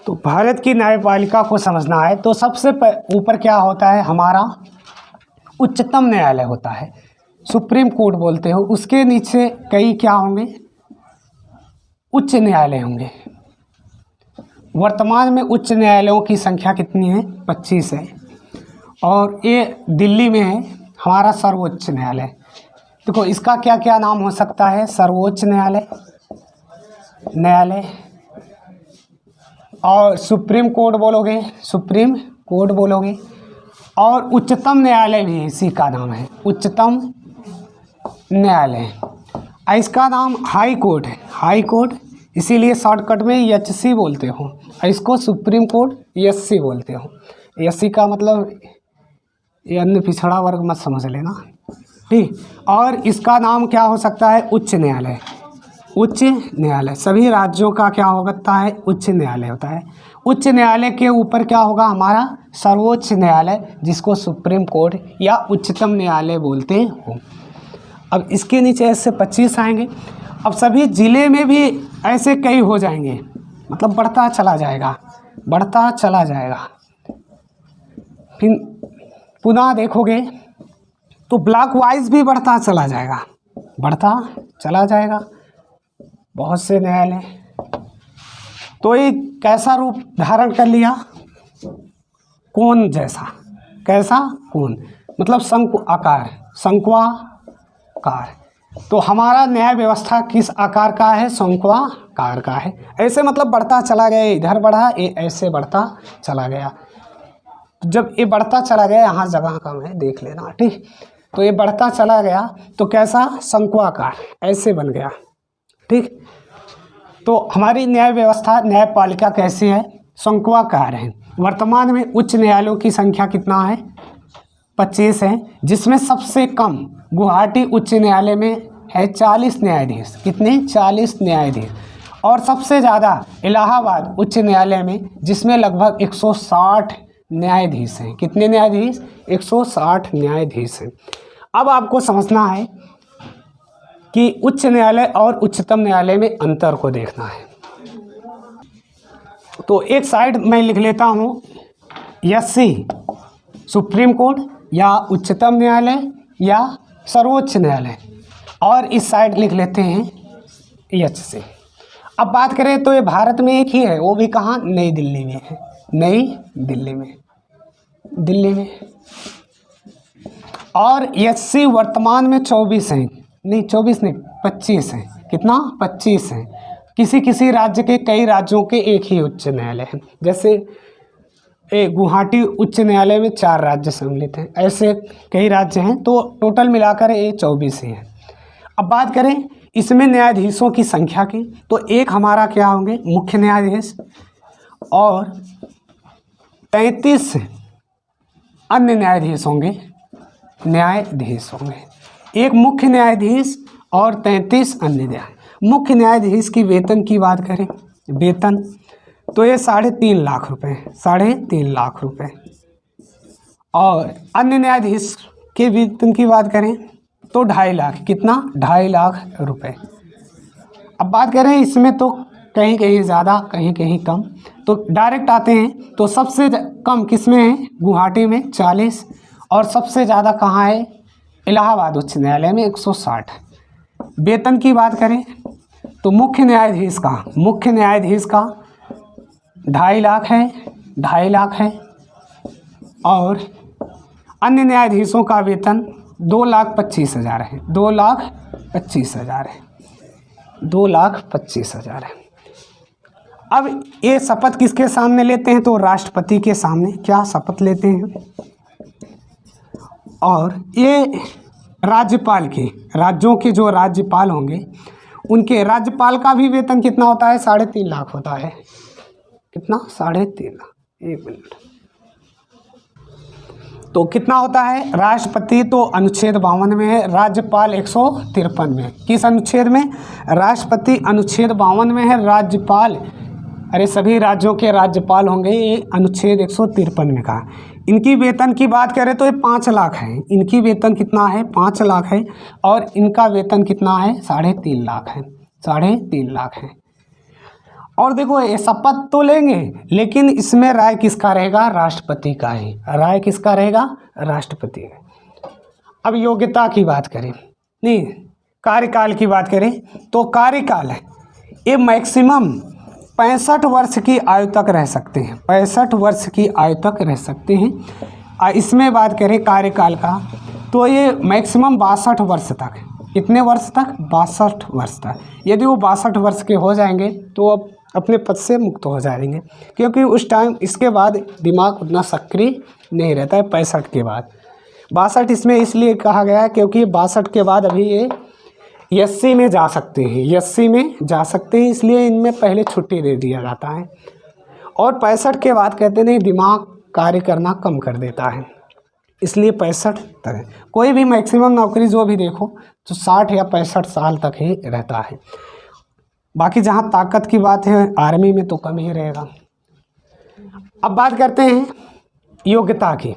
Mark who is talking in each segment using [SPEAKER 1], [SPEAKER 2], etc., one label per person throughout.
[SPEAKER 1] तो भारत की न्यायपालिका को समझना है तो सबसे ऊपर क्या होता है, हमारा उच्चतम न्यायालय होता है, सुप्रीम कोर्ट बोलते हो। उसके नीचे कई क्या होंगे, उच्च न्यायालय होंगे। वर्तमान में उच्च न्यायालयों की संख्या कितनी है, 25 है। और ये दिल्ली में है हमारा सर्वोच्च न्यायालय। देखो इसका क्या क्या नाम हो सकता है, सर्वोच्च न्यायालय और सुप्रीम कोर्ट बोलोगे, सुप्रीम कोर्ट बोलोगे। और उच्चतम न्यायालय भी इसी का नाम है, उच्चतम न्यायालय। इसका नाम हाई कोर्ट है, हाई कोर्ट, इसीलिए शॉर्टकट में एचसी बोलते हो। इसको सुप्रीम कोर्ट एससी बोलते हो। एससी का मतलब ये अन्य पिछड़ा वर्ग मत समझ लेना, ठीक। और इसका नाम क्या हो सकता है, उच्च न्यायालय। उच्च न्यायालय सभी राज्यों का क्या होता है, उच्च न्यायालय होता है। उच्च न्यायालय के ऊपर क्या होगा, हमारा सर्वोच्च न्यायालय, जिसको सुप्रीम कोर्ट या उच्चतम न्यायालय बोलते हो। अब इसके नीचे ऐसे 25 आएंगे। अब सभी ज़िले में भी ऐसे कई हो जाएंगे, मतलब बढ़ता चला जाएगा, बढ़ता चला जाएगा। फिर पुनः देखोगे तो ब्लॉक वाइज भी बढ़ता चला जाएगा, बढ़ता चला जाएगा, बहुत से न्यायालय। तो ये कैसा रूप धारण कर लिया, कोन जैसा, कैसा कोन, मतलब शंकु आकार, शंक्वाकार। तो हमारा न्याय व्यवस्था किस आकार का है, शंक्वाकार का है। ऐसे मतलब बढ़ता चला गया, इधर बढ़ा, ये ऐसे बढ़ता चला गया। जब ये बढ़ता चला गया, यहाँ जगह कम है देख लेना, ठीक। तो ये बढ़ता चला गया तो कैसा, शंक्वाकार, ऐसे बन गया, ठीक। तो हमारी न्याय व्यवस्था, न्यायपालिका कैसी है, शंक्वाकार है। वर्तमान में उच्च न्यायालयों की संख्या कितना है, 25 है, जिसमें सबसे कम गुवाहाटी उच्च न्यायालय में है 40 न्यायाधीश। कितने, 40 न्यायाधीश। और सबसे ज़्यादा इलाहाबाद उच्च न्यायालय में, जिसमें लगभग 160 न्यायाधीश हैं। कितने न्यायाधीश, 160 न्यायाधीश हैं। अब आपको समझना है कि उच्च न्यायालय और उच्चतम न्यायालय में अंतर को देखना है। तो एक साइड मैं लिख लेता हूँ एससी, सुप्रीम कोर्ट या उच्चतम न्यायालय या सर्वोच्च न्यायालय, और इस साइड लिख लेते हैं एचसी। अब बात करें तो ये भारत में एक ही है, वो भी कहाँ, नई दिल्ली में है, नई दिल्ली में, दिल्ली में। और एचसी वर्तमान में 24 हैं, नहीं 24 नहीं 25 हैं। कितना, 25 हैं। किसी किसी राज्य के, कई राज्यों के एक ही उच्च न्यायालय है। जैसे गुवाहाटी उच्च न्यायालय में 4 राज्य सम्मिलित हैं, ऐसे कई राज्य हैं। तो टोटल मिलाकर ये 24 ही हैं। अब बात करें इसमें न्यायाधीशों की संख्या की, तो एक हमारा क्या होंगे, मुख्य न्यायाधीश, और 33 अन्य न्यायाधीश होंगे, न्यायाधीश होंगे। एक मुख्य न्यायाधीश और 33 अन्य न्यायाधीश। मुख्य न्यायाधीश की वेतन की बात करें, वेतन तो ये 3.5 लाख रुपए, 3.5 लाख रुपए। और अन्य न्यायाधीश के वेतन की बात करें तो 2.5 लाख, कितना, 2.5 लाख रुपए। अब बात करें इसमें तो कहीं कहीं ज़्यादा, कहीं कहीं कम। तो डायरेक्ट आते हैं तो सबसे कम किस में है, गुवाहाटी में 40, और सबसे ज़्यादा कहाँ है, इलाहाबाद उच्च न्यायालय में 160। वेतन की बात करें तो मुख्य न्यायाधीश का 2.5 लाख है, 2.5 लाख है। और अन्य न्यायाधीशों का वेतन 2,25,000 है, 2,25,000 है, 2,25,000 है। अब ये शपथ किसके सामने लेते हैं, तो राष्ट्रपति के सामने क्या शपथ लेते हैं। और ये राज्यपाल के, राज्यों के जो राज्यपाल होंगे उनके, राज्यपाल का भी वेतन कितना होता है, 3.5 लाख होता है। कितना, 3.5 लाख। एक मिनट, तो कितना होता है, राष्ट्रपति तो अनुच्छेद 52 में है, राज्यपाल 153 में है। किस अनुच्छेद में, राष्ट्रपति अनुच्छेद 52 में है, राज्यपाल, अरे सभी राज्यों के राज्यपाल होंगे, ये अनुच्छेद 153 में कहा। इनकी वेतन की बात करें तो ये 5 लाख है। इनकी वेतन कितना है, 5 लाख है। और इनका वेतन कितना है, 3.5 लाख है, 3.5 लाख है। और देखो ये शपथ तो लेंगे, लेकिन इसमें राय किसका रहेगा? राष्ट्रपति का ही। राय किसका रहेगा? राष्ट्रपति का। अब योग्यता की बात करें, नहीं कार्यकाल की बात करें तो कार्यकाल है ये मैक्सिमम 65 वर्ष की आयु तक रह सकते हैं। 65 वर्ष की आयु तक रह सकते हैं। इसमें बात करें कार्यकाल का तो ये मैक्सिमम 62 वर्ष तक। कितने वर्ष तक? 62 वर्ष तक। यदि वो 62 वर्ष के हो जाएंगे तो अब अपने पद से मुक्त हो जाएंगे, क्योंकि उस टाइम इसके बाद दिमाग उतना सक्रिय नहीं रहता है 65 के बाद। 62 इसमें इसलिए कहा गया है क्योंकि 62 के बाद अभी ये एससी में जा सकते हैं, एससी में जा सकते हैं, इसलिए इनमें पहले छुट्टी दे दिया जाता है। और 65 के बाद कहते नहीं दिमाग कार्य करना कम कर देता है, इसलिए 65 तक। कोई भी मैक्सिमम नौकरी जो भी देखो तो 60 या 65 साल तक ही रहता है। बाकी जहाँ ताकत की बात है आर्मी में तो कम ही रहेगा। अब बात करते हैं योग्यता की।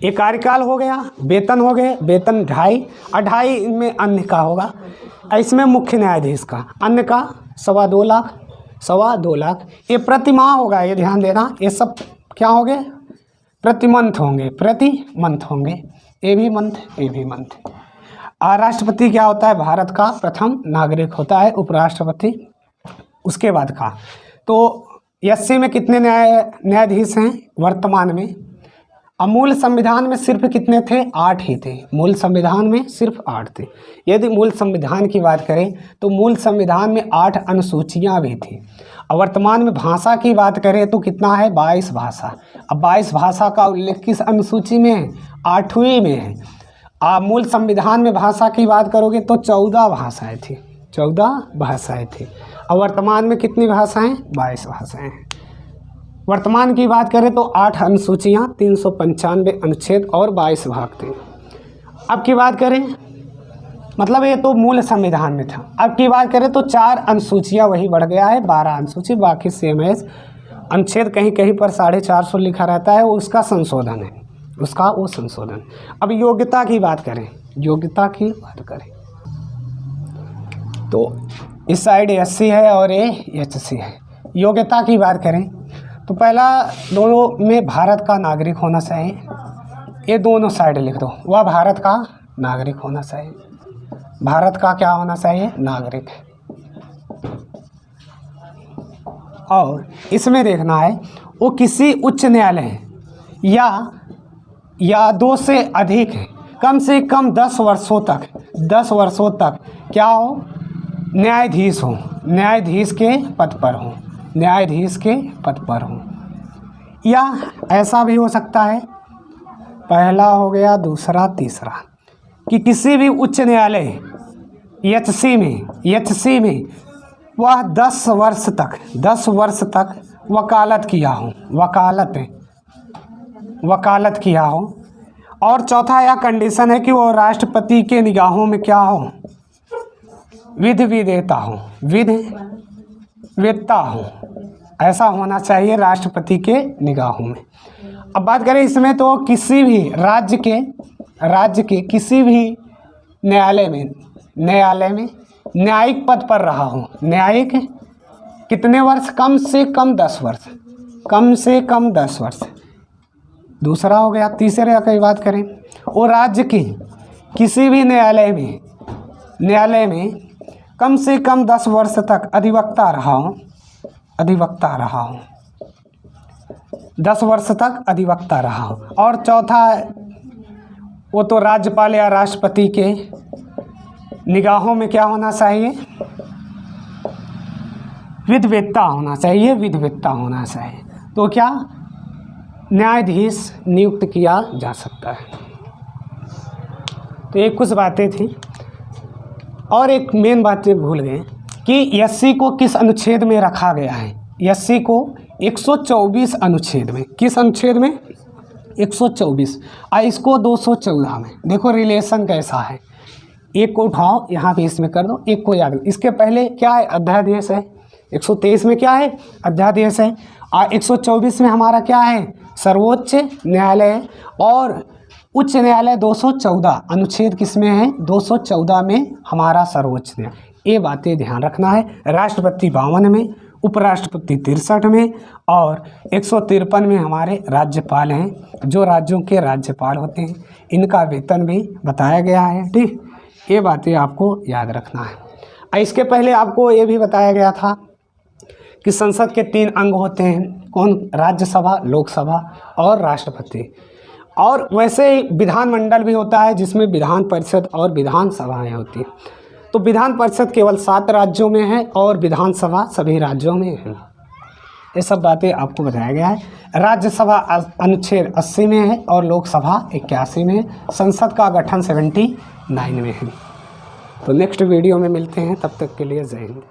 [SPEAKER 1] एक कार्यकाल हो गया, वेतन हो गए, वेतन 2.5 और 2.5 इनमें अन्य का होगा। इसमें मुख्य न्यायाधीश का, अन्य का 2.25 लाख, 2.25 लाख। ये प्रति माह होगा, ये ध्यान देना। ये सब क्या होंगे? प्रति मंथ होंगे, प्रति मंथ होंगे। ए भी मंथ। और राष्ट्रपति क्या होता है? भारत का प्रथम नागरिक होता है, उपराष्ट्रपति उसके बाद का। तो एससी में कितने न्यायाधीश हैं वर्तमान में? मूल संविधान में सिर्फ कितने थे? 8 ही थे। मूल संविधान में सिर्फ 8 थे। यदि मूल संविधान की बात करें तो मूल संविधान में 8 अनुसूचियाँ भी थी। और वर्तमान में भाषा की बात करें तो कितना है? 22 भाषा। अब 22 भाषा का उल्लेख किस अनुसूची में है? 8वीं में है। मूल संविधान में भाषा की बात करोगे तो 14 भाषाएँ थी, 14 भाषाएँ थी। और वर्तमान में कितनी भाषाएँ? 22 भाषाएँ हैं। वर्तमान की बात करें तो 8 अनुसूचियाँ, 395 अनुच्छेद और 22 भाग थे। अब की बात करें, मतलब ये तो मूल संविधान में था। अब की बात करें तो 4 अनुसूचियाँ वही बढ़ गया है, 12 अनुसूची, बाकी सेम है। अनुच्छेद कहीं कहीं पर 450 लिखा रहता है, वो उसका संशोधन है, उसका वो संशोधन। अब योग्यता की बात करें, योग्यता की बात करें तो इस साइड एससी है और ये एचसी है। योग्यता की बात करें तो पहला दोनों में भारत का नागरिक होना चाहिए, ये दोनों साइड लिख दो। वह भारत का नागरिक होना चाहिए, भारत का क्या होना चाहिए? नागरिक। और इसमें देखना है वो किसी उच्च न्यायालय या 2 से अधिक है, कम से कम 10 वर्षों तक क्या हो? न्यायाधीश हो, न्यायाधीश के पद पर हो, न्यायाधीश के पद पर हो। या ऐसा भी हो सकता है, पहला हो गया, दूसरा, तीसरा, कि किसी भी उच्च न्यायालय एचसी में वह 10 वर्ष तक वकालत किया हो, वकालत किया हो। और चौथा यह कंडीशन है कि वो राष्ट्रपति के निगाहों में क्या हो? विधवेता हो, ऐसा होना चाहिए राष्ट्रपति के निगाहों में। अब बात करें इसमें तो किसी भी राज्य के किसी भी न्यायालय में न्यायिक पद पर रहा हो। न्यायिक कितने वर्ष? कम से कम 10 वर्ष, कम से कम 10 वर्ष। दूसरा हो गया। तीसरे की बात करें, वो राज्य के किसी भी न्यायालय में कम से कम 10 वर्ष तक अधिवक्ता रहा हो, 10 वर्ष तक अधिवक्ता रहा हो। और चौथा वो तो राज्यपाल या राष्ट्रपति के निगाहों में क्या होना चाहिए? विधवेता होना चाहिए। तो क्या न्यायाधीश नियुक्त किया जा सकता है। तो ये कुछ बातें थी। और एक मेन बातें भूल गए कि एससी को किस अनुच्छेद में रखा गया है? एससी को 124 अनुच्छेद में। किस अनुच्छेद में? 124। और इसको 214 में। देखो रिलेशन कैसा है, एक को उठाओ यहाँ पे इसमें कर दो, एक को याद करो। इसके पहले क्या है? अध्यादेश है। 123 में क्या है? अध्यादेश है। और 124 में हमारा क्या है? सर्वोच्च न्यायालय है। और उच्च न्यायालय 214 अनुच्छेद किसमें है? 214 में हमारा सर्वोच्च न्यायालय। ये बातें ध्यान रखना है। राष्ट्रपति 52 में, उपराष्ट्रपति 63 में और 153 में हमारे राज्यपाल हैं, जो राज्यों के राज्यपाल होते हैं। इनका वेतन भी बताया गया है। ठीक, ये बातें आपको याद रखना है। इसके पहले आपको ये भी बताया गया था कि संसद के 3 अंग होते हैं, कौन? राज्यसभा, लोकसभा और राष्ट्रपति। और वैसे ही विधानमंडल भी होता है, जिसमें विधान परिषद और विधानसभाएं होती हैं। तो विधान परिषद केवल 7 राज्यों में है और विधानसभा सभी राज्यों में है। ये सब बातें आपको बताया गया है। राज्यसभा अनुच्छेद 80 में है और लोकसभा 81 में है। संसद का गठन 79 में है। तो नेक्स्ट वीडियो में मिलते हैं, तब तक के लिए जय हिंद।